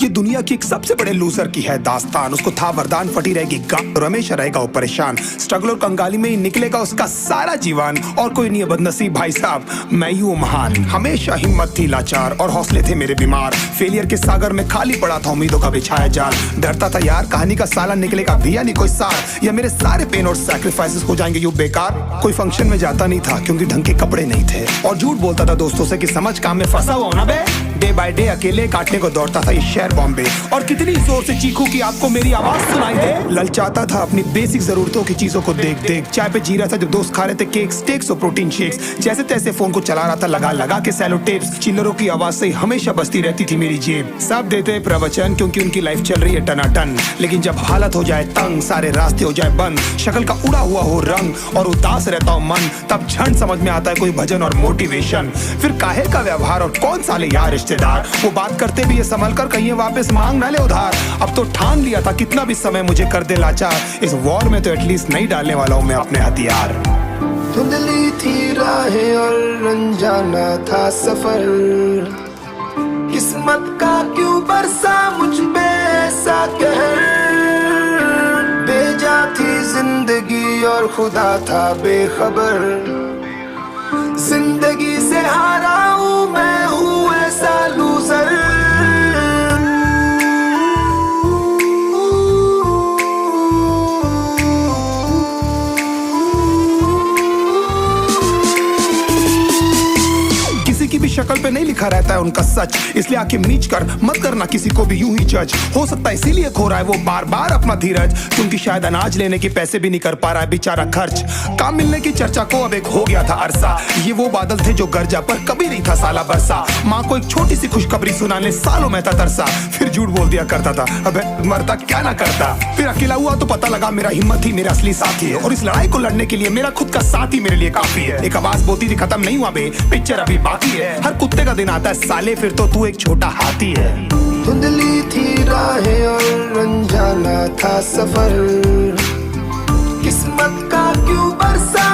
ये दुनिया की एक सबसे बड़े लूजर की है दास्तान। उसको था वरदान, फटी रहेगी गांड, हमेशा रहेगा वो परेशान। स्ट्रगल और कंगाली में ही निकलेगा उसका सारा जीवन। और कोई नहीं है बदनसीब भाई साहब, मैं ही हूँ महान। हमेशा हिम्मत थी लाचार और हौसले थे मेरे बीमार। फेलियर के सागर में खाली पड़ा था उम्मीदों का बिछाया जाल। डरता था यार कहानी का साला निकलेगा भी या नहीं कोई सार, या मेरे सारे पेन और सैक्रिफाइसेस हो जाएंगे यूं बेकार। कोई फंक्शन में जाता नहीं था क्योंकि ढंग के कपड़े नहीं थे, और झूठ बोलता था दोस्तों से कि समझ काम में फंसा हुआ ना बे। डे बाय डे अकेले काटने को दौड़ता था ये शहर बॉम्बे। और कितनी जोर से चीखूं कि आपको मेरी आवाज सुनाई दे। ललचाता था अपनी बेसिक जरूरतों की चीजों को देख देख। चाय पे जी रहा था जब दोस्त खा रहे थे केक, स्टेक्स और प्रोटीन शेक्स। जैसे तैसे फोन को चला रहा था लगा लगा के सैलो टेप्स। चिल्लरों की आवाज से हमेशा बजती रहती थी मेरी जेब। सब देते प्रवचन क्योंकि उनकी लाइफ चल रही है टनाटन, लेकिन जब हालत हो जाए तंग, सारे रास्ते हो जाए बंद, शक्ल का उड़ा हुआ हो रंग और उदास रहता हो मन, तब क्षण समझ में आता है कोई भजन और मोटिवेशन। फिर काहे का व्यवहार और कौन साले यार रिश्तेदार, वो बात करते भी ये संभल कर कहीं वापस मांग ना ले उधार। अब तो ठान लिया था कितना भी समय मुझे कर दे लाचार, इस वॉर में तो एटलीस्ट नहीं डालने वाला हूँ मैं अपने हथियार। धुंधली थी राहें और अनजाना था सफर, किस्मत का क्यों बरसा मुझ पे ऐसा कहर। बेजा थी जिंदगी और खुदा था बेखबर, जिंदगी से हारा हूँ मैं, हूँ ऐसा लूजर। किसी की भी शक्ल पे नहीं लिखा रहता है उनका सच, इसलिए आके मीच कर मत करना किसी को भी यूं ही जज। हो सकता है इसीलिए खो रहा है वो बार बार अपना धीरज, क्योंकि शायद अनाज लेने के पैसे भी नहीं कर पा रहा है बेचारा खर्च। काम मिलने की चर्चा को अब एक हो गया था अरसा, ये वो बादल थे जो गरजा पर कभी नहीं था साला बरसा। माँ को एक छोटी सी खुशखबरी सुनाने सालों में था तरसा, फिर झूठ बोल दिया करता था अबे मरता क्या ना करता। फिर अकेला हुआ तो पता लगा मेरा हिम्मत ही मेरा असली साथी है, और इस लड़ाई को लड़ने के लिए मेरा खुद का साथ ही मेरे लिए काफी है। एक आवाज बोलती थी खत्म नहीं हुआ बे, पिक्चर अभी बाकी है। हर कुत्ते का दिन आता है साले, फिर तो तू एक छोटा हाथी है। धुंधली थी राहें और अनजाना था सफर, किस्मत का क्यों बरसा